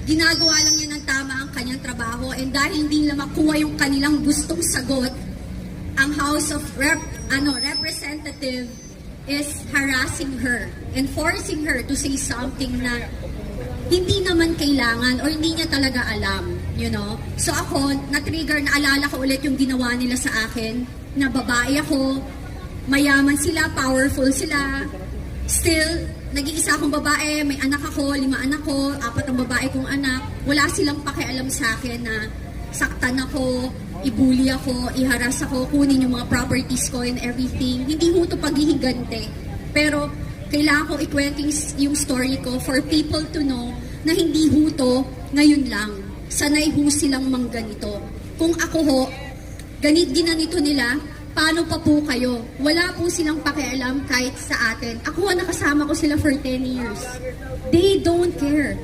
ginagawa lang niya ng tama ang kanyang trabaho, and dahil hindi nila makuha yung kanilang gustong sagot, ang House of Representative is harassing her and forcing her to say something na hindi naman kailangan or hindi niya talaga alam, you know? So ako, na-trigger, naalala ko ulit yung ginawa nila sa akin, na babae ako, mayaman sila, powerful sila, still, nag-iisa akong babae, may anak ako, 5 anak ko, 4 ang babae kong anak, wala silang pakialam sa akin na saktan ako, ibuli ako, iharas ako, kunin yung mga properties ko and everything. Hindi ho ito paghihigante. Pero, kailangan ko ikwento yung story ko for people to know na hindi ho ito ngayon lang. Sanay ho silang mangganito. Kung ako ho, ginanito nila, paano pa po kayo? Wala po silang pakialam kahit sa atin. Ako, nakasama ko sila for 10 years. They don't care.